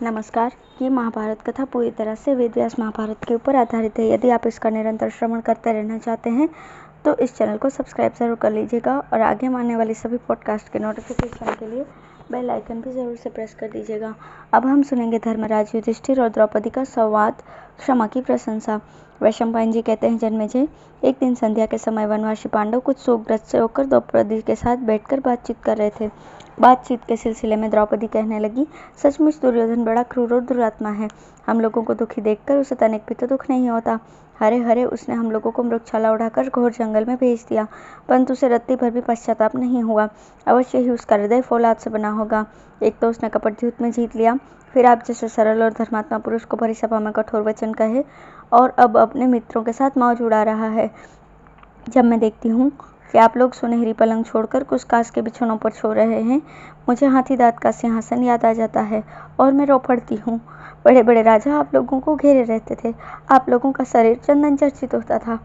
नमस्कार। ये महाभारत कथा पूरी तरह से वेद व्यास महाभारत के ऊपर आधारित है। यदि आप इसका निरंतर श्रवण करते रहना चाहते हैं तो इस चैनल को सब्सक्राइब ज़रूर कर लीजिएगा और आगे आने वाली सभी पॉडकास्ट के नोटिफिकेशन के लिए बेल आइकन भी ज़रूर से प्रेस कर दीजिएगा। अब हम सुनेंगे धर्मराज युधिष्ठिर और द्रौपदी का संवाद, क्षमा की प्रशंसा। वैशंपायन जी कहते हैं, जन्मेजय, एक दिन संध्या के समय वनवासी पांडव कुछ शोकग्रस्त से होकर द्रौपदी के साथ बैठकर बातचीत कर रहे थे। बातचीत के सिलसिले में द्रौपदी कहने लगी, सचमुच दुर्योधन बड़ा क्रूर और दुरात्मा है। हम लोगों को दुखी देखकर उसे तनिक भी तो दुख नहीं होता। हरे हरे उसने हम लोगों को मृगशाला उड़ाकर घोर जंगल में भेज दिया, परंतु उसे रत्ती भर भी पश्चाताप नहीं हुआ। अवश्य ही उसका हृदय फौलाद से बना होगा। एक तो उसने कपट युद्ध में जीत लिया, फिर आप जैसे सरल और धर्मात्मा पुरुष को भरी सभा में कठोर वचन कहे, और अब अपने मित्रों के साथ मौज उड़ा रहा है। जब मैं देखती हूँ कि आप लोग सुनहरी पलंग छोड़कर कुछ कांस के बिछौनों पर सो रहे हैं, मुझे हाथी दांत का सिंहासन याद आ जाता है और मैं रो पड़ती हूँ। बड़े बड़े राजा आप लोगों को घेरे रहते थे, आप लोगों का शरीर चंदन चर्चित होता था।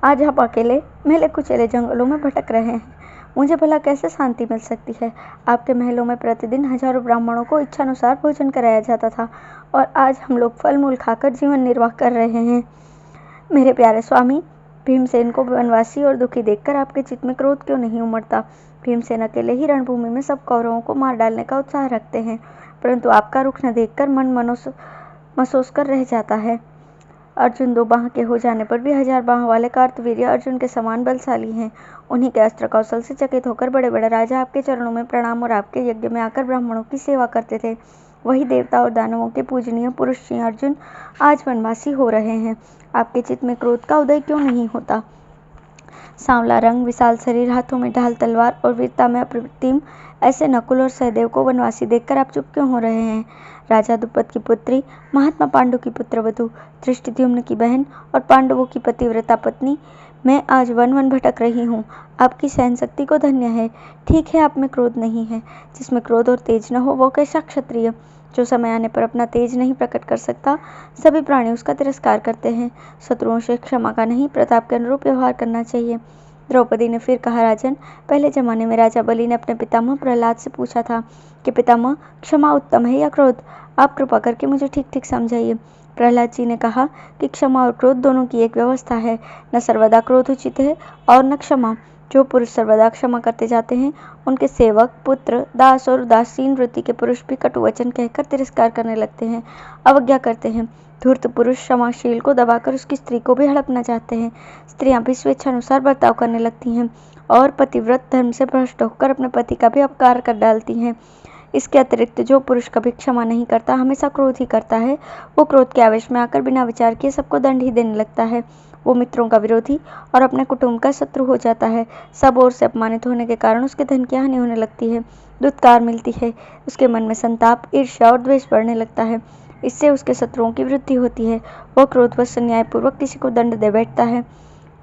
आज आप अकेले मेले कुचेले जंगलों में भटक रहे हैं। मुझे भला कैसे शांति मिल सकती है? आपके महलों में प्रतिदिन हजारों ब्राह्मणों को इच्छानुसार भोजन कराया जाता था, और आज हम लोग फल मूल खाकर जीवन निर्वाह कर रहे हैं। मेरे प्यारे स्वामी, भीमसेन को वनवासी और दुखी देखकर आपके चित्त में क्रोध क्यों नहीं उमड़ता? भीमसेन अकेले ही रणभूमि में सब कौरवों को मार डालने का उत्साह रखते हैं, परंतु आपका रुख न देखकर मन महसूस कर रह जाता है। अर्जुन 2 बाह के हो जाने पर भी 1000 बाह वाले कार्तवीर्य अर्जुन के समान बलशाली हैं। उन्हीं के अस्त्र कौशल से चकित होकर बड़े बड़े राजा आपके चरणों में प्रणाम और आपके यज्ञ में आकर ब्राह्मणों की सेवा करते थे। वही देवता और दानवों के पूजनीय पुरुष श्री अर्जुन आज वनवासी हो रहे हैं। आपके चित्त में क्रोध का उदय क्यों नहीं होता? सांवला रंग, विशाल शरीर, हाथों में ढाल तलवार और वीरता में अप्रतिम ऐसे नकुल और सहदेव को वनवासी देखकर आप चुप क्यों हो रहे हैं? राजा द्रुपद की पुत्री, महात्मा पांडु की पुत्रवधू, धृष्टद्युम्न की बहन और पांडवों की पतिव्रता पत्नी, मैं आज वन वन भटक रही हूँ। आपकी सहन शक्ति को धन्य है। ठीक है, आप में क्रोध नहीं है। जिसमें क्रोध और तेज न हो वो कैसा क्षत्रिय? जो समय आने पर अपना तेज नहीं प्रकट कर सकता, सभी प्राणी उसका तिरस्कार करते हैं। शत्रुओं से क्षमा का नहीं, प्रताप के अनुरूप व्यवहार करना चाहिए। द्रौपदी ने फिर कहा, राजन, पहले जमाने में राजा बलि ने अपने पितामह प्रहलाद से पूछा था कि पितामह, क्षमा उत्तम है या क्रोध? आप कृपा करके मुझे ठीक ठीक समझाइए। प्रहलाद जी ने कहा कि क्षमा और क्रोध दोनों की एक व्यवस्था है। न सर्वदा क्रोध उचित है और न क्षमा। जो पुरुष सर्वदा क्षमा करते जाते हैं, उनके सेवक, पुत्र, दास और उदासीन वृत्ति के पुरुष भी कटु वचन कहकर तिरस्कार करने लगते हैं, अवज्ञा करते हैं। धूर्त पुरुष क्षमाशील को दबाकर उसकी स्त्री को भी हड़पना चाहते हैं। स्त्रियां भी स्वेच्छानुसार बर्ताव करने लगती हैं और पतिव्रत धर्म से भ्रष्ट होकर अपने पति का भी अपकार कर डालती हैं। इसके अतिरिक्त जो पुरुष कभी क्षमा नहीं करता, हमेशा क्रोध ही करता है, वो क्रोध के आवेश में आकर बिना विचार किए सबको दंड ही देने लगता है। वो मित्रों का विरोधी और अपने कुटुंब का शत्रु हो जाता है। सब ओर से अपमानित होने के कारण उसके धन की हानि होने लगती है, दुत्कार मिलती है। उसके मन में संताप, ईर्ष्या और द्वेष बढ़ने लगता है। इससे उसके शत्रुओं की वृद्धि होती है। वह क्रोधवश न्यायपूर्वक किसी को दंड दे बैठता है।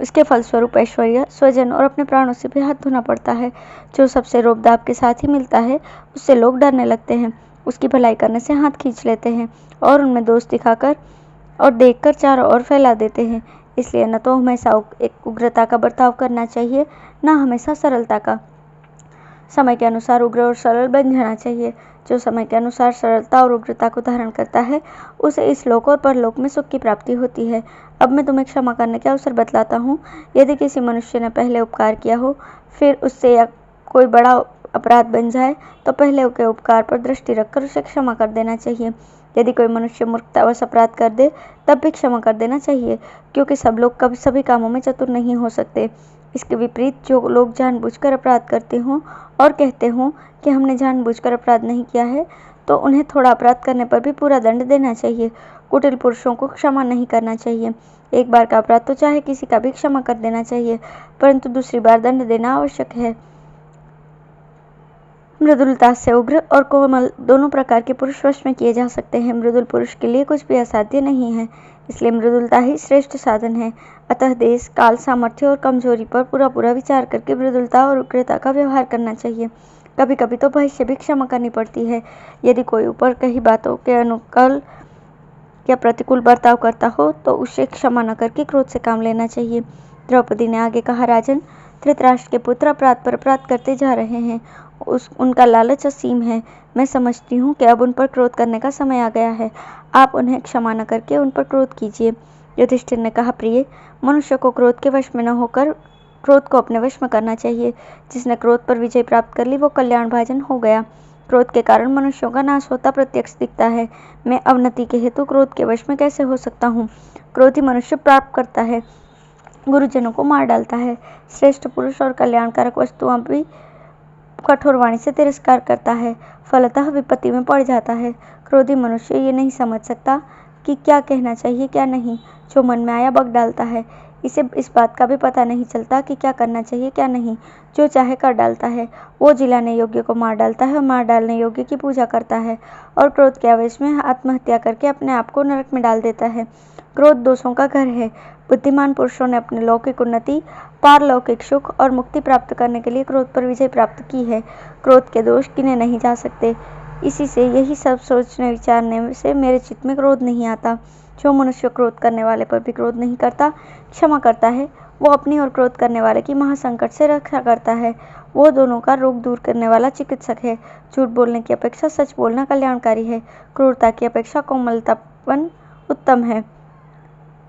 इसके फलस्वरूप ऐश्वर्य, स्वजन और अपने प्राणों से भी हाथ धोना पड़ता है। जो सबसे रोबदाब के साथ ही मिलता है, उससे लोग डरने लगते हैं, उसकी भलाई करने से हाथ खींच लेते हैं और उनमें दोष दिखाकर और देखकर चारों ओर फैला देते हैं। इसलिए न तो हमेशा एक उग्रता का बर्ताव करना चाहिए, न हमेशा सरलता का। समय के अनुसार उग्र और सरल बन जाना चाहिए। जो समय के अनुसार सरलता और उग्रता को धारण करता है, उसे इस लोक और परलोक में सुख की प्राप्ति होती है। अब मैं तुम्हें क्षमा करने के अवसर बतलाता हूँ। यदि किसी मनुष्य ने पहले उपकार किया हो, फिर उससे या कोई बड़ा अपराध बन जाए, तो पहले के उपकार पर दृष्टि रखकर उसे क्षमा कर देना चाहिए। यदि कोई मनुष्य मूर्खतावश अपराध कर दे, तब भी क्षमा कर देना चाहिए, क्योंकि सब लोग कभी सभी कामों में चतुर नहीं हो सकते। इसके विपरीत जो लोग जानबूझकर अपराध करते हों और कहते हों कि हमने जानबूझकर अपराध नहीं किया है, तो उन्हें थोड़ा अपराध करने पर भी पूरा दंड देना चाहिए। कुटिल पुरुषों को क्षमा नहीं करना चाहिए। एक बार का अपराध तो चाहे किसी का भी क्षमा कर देना चाहिए, परंतु दूसरी बार दंड देना आवश्यक है। मृदुलता से उग्र और कोमल दोनों प्रकार के पुरुष वश में किए जा सकते हैं। मृदुल पुरुष के लिए कुछ भी असाध्य नहीं है, इसलिए मृदुलता ही श्रेष्ठ साधन है। अतः देश, काल, सामर्थ्य और कमजोरी पर पूरा विचार करके मृदुलता और उग्रता का व्यवहार करना चाहिए। कभी कभी तो भय से भी क्षमा करनी पड़ती है। यदि कोई ऊपर कही बातों के अनुकूल या प्रतिकूल बर्ताव करता हो, तो उसे क्षमा न करके क्रोध से काम लेना चाहिए। द्रौपदी ने आगे कहा, राजन, धृतराष्ट्र के पुत्र अपराध पर अपराध करते जा रहे हैं। उनका लालच असीम है। मैं समझती हूँ कि अब उन पर क्रोध करने का समय आ गया है। आप उन्हें क्षमा न करके उन पर क्रोध कीजिए। युधिष्ठिर ने कहा, प्रिय, मनुष्य को क्रोध के वश में न होकर क्रोध को अपने वश में करना चाहिए। जिसने क्रोध पर विजय प्राप्त कर ली वो कल्याण भाजन हो गया। क्रोध के कारण मनुष्यों का नाश होता प्रत्यक्ष दिखता है। मैं अवनति के हेतु क्रोध के वश में कैसे हो सकता हूँ? क्रोधी मनुष्य प्राप्त करता है, गुरुजनों को मार डालता है, श्रेष्ठ पुरुष और कल्याणकारक वस्तुओं भी कठोर वाणी से तिरस्कार करता है, फलतः विपत्ति में पड़ जाता है। क्रोधी मनुष्य ये नहीं समझ सकता कि क्या कहना चाहिए क्या नहीं, जो मन में आया बक डालता है। इसे इस बात का भी पता नहीं चलता कि क्या करना चाहिए क्या नहीं, जो चाहे कर डालता है। वो जिलाने योग्य को मार डालता है और मार डालने योग्य की पूजा करता है, और क्रोध के आवेश में आत्महत्या करके अपने आप को नरक में डाल देता है। क्रोध दोषों का घर है। बुद्धिमान पुरुषों ने अपने लौकिक उन्नति, पारलौकिक सुख और मुक्ति प्राप्त करने के लिए क्रोध पर विजय प्राप्त की है। क्रोध के दोष गिने नहीं जा सकते। इसी से यही सब सोचने विचारने से मेरे चित्त में क्रोध नहीं आता। जो मनुष्य क्रोध करने वाले पर भी क्रोध नहीं करता, क्षमा करता है, वो अपनी और क्रोध करने वाले की महासंकट से रक्षा करता है। वो दोनों का रोग दूर करने वाला चिकित्सक है। झूठ बोलने की अपेक्षा सच बोलना कल्याणकारी है। क्रूरता की अपेक्षा कोमलतापन उत्तम है।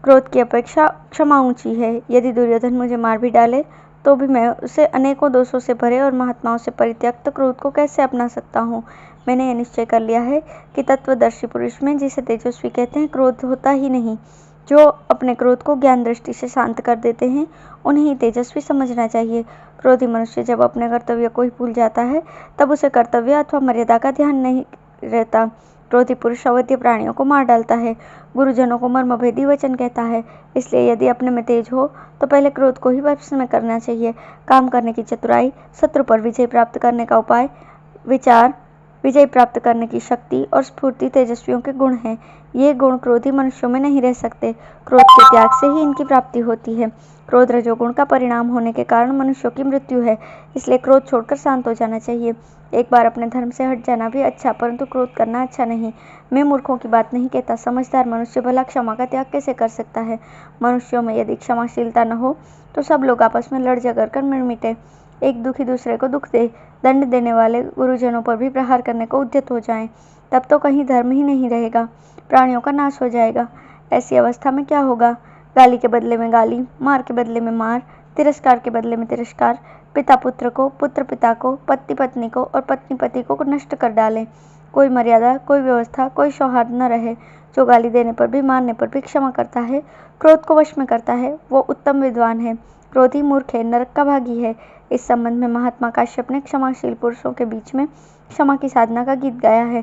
क्रोध की अपेक्षा क्षमा ऊंची है। यदि दुर्योधन मुझे मार भी डाले तो भी मैं उसे अनेकों दोषों से भरे और महात्माओं से परित्यक्त क्रोध को कैसे अपना सकता हूँ? मैंने यह निश्चय कर लिया है कि तत्वदर्शी पुरुष में, जिसे तेजस्वी कहते हैं, क्रोध होता ही नहीं। जो अपने क्रोध को ज्ञान दृष्टि से शांत कर देते हैं, उन्हें ही तेजस्वी समझना चाहिए। क्रोधी मनुष्य जब अपने कर्तव्य को ही भूल जाता है, तब उसे कर्तव्य अथवा मर्यादा का ध्यान नहीं रहता। क्रोधी पुरुष अवध्य प्राणियों को मार डालता है, गुरुजनों को मर्मभेदी वचन कहता है। इसलिए यदि अपने में तेज हो तो पहले क्रोध को ही वश में करना चाहिए। काम करने की चतुराई, शत्रु पर विजय प्राप्त करने का उपाय, विचार, विजय प्राप्त करने की शक्ति और स्फूर्ति तेजस्वियों के गुण हैं। ये गुण क्रोधी मनुष्यों में नहीं रह सकते। क्रोध के त्याग से ही इनकी प्राप्ति होती है। क्रोध रजोगुण का परिणाम होने के कारण मनुष्यों की मृत्यु है। इसलिए क्रोध छोड़कर शांत हो जाना चाहिए। एक बार अपने धर्म से हट जाना भी अच्छा, परंतु क्रोध करना अच्छा नहीं। मैं मूर्खों की बात नहीं कहता। समझदार मनुष्य भला क्षमा का त्याग कैसे कर सकता है? मनुष्यों में यदि क्षमाशीलता न हो तो सब लोग आपस में लड़ झगड़ कर मिट मिटे, एक दुखी दूसरे को दुख दे, दंड देने वाले गुरुजनों पर भी प्रहार करने को उद्यत हो जाएं, तब तो कहीं धर्म ही नहीं रहेगा, प्राणियों का नाश हो जाएगा। ऐसी अवस्था में क्या होगा? गाली के बदले में गाली, मार के बदले में मार, तिरस्कार के बदले में तिरस्कार, पिता पुत्र को, पुत्र पिता को, पति पत्नी को और पत्नी पति को नष्ट कर डाले। कोई मर्यादा, कोई व्यवस्था, कोई सौहार्द न रहे। जो गाली देने पर भी, मारने पर भी क्षमा करता है, क्रोध को वश में करता है, वो उत्तम विद्वान है। क्रोधी मूर्ख है, नरक का भागी है। इस संबंध में महात्मा काश्यप ने क्षमाशील पुरुषों के बीच में क्षमा की साधना का गीत गाया है।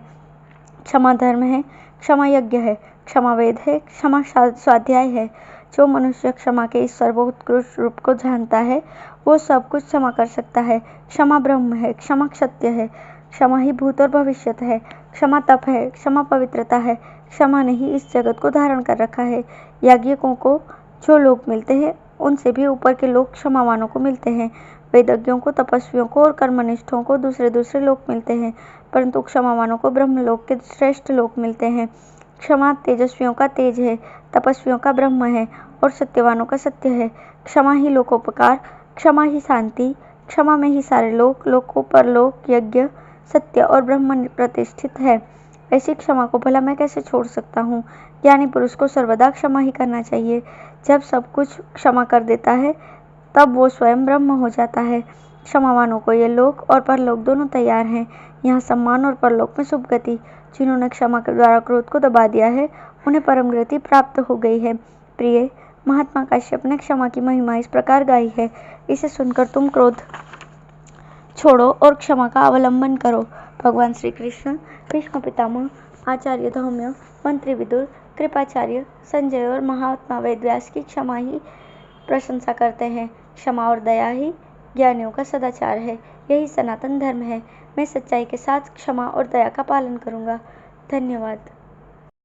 क्षमा धर्म है, क्षमा यज्ञ है, क्षमा वेद है, क्षमा स्वाध्याय है। जो मनुष्य क्षमा के इस सर्वोत्कृष्ट रूप को जानता है, वो सब कुछ क्षमा कर सकता है। क्षमा ब्रह्म है, क्षमा सत्य है, क्षमा ही भूत और भविष्यत है, क्षमा तप है, क्षमा पवित्रता है। क्षमा ने ही इस जगत को धारण कर रखा है। याज्ञिकों को जो लोग मिलते हैं, उनसे भी ऊपर के लोग क्षमावानों को मिलते हैं। वेदज्ञों को, तपस्वियों को और कर्मनिष्ठों को दूसरे लोग मिलते हैं, परंतु क्षमावानों को ब्रह्मलोक के श्रेष्ठ लोग मिलते हैं। क्षमा तेजस्वियों का तेज है, तपस्वियों का ब्रह्म है और सत्यवानों का सत्य है। क्षमा ही लोकोपकार, क्षमा ही शांति, क्षमा में ही सारे लोकों परलोक, यज्ञ, सत्य और ब्रह्म प्रतिष्ठित है। ऐसी क्षमा को भला मैं कैसे छोड़ सकता हूँ? ज्ञानी पुरुष को सर्वदा क्षमा ही करना चाहिए। जब सब कुछ क्षमा कर देता है, तब वो स्वयं ब्रह्म हो जाता है। क्षमावानों को ये लोक और परलोक दोनों तैयार हैं। यहाँ सम्मान और परलोक में शुभ गति। जिन्होंने क्षमा के द्वारा क्रोध को दबा दिया है, उन्हें परम गति प्राप्त हो गई है। प्रिय, महात्मा काश्यप ने क्षमा की महिमा इस प्रकार गाई है। इसे सुनकर तुम क्रोध छोड़ो और क्षमा का अवलंबन करो। भगवान श्री कृष्ण, भीष्म पितामह, आचार्य धौम्य, मंत्री विदुर, कृपाचार्य, संजय और महात्मा वेदव्यास की क्षमा ही प्रशंसा करते हैं। क्षमा और दया ही ज्ञानियों का सदाचार है। यही सनातन धर्म है। मैं सच्चाई के साथ क्षमा और दया का पालन करूंगा। धन्यवाद।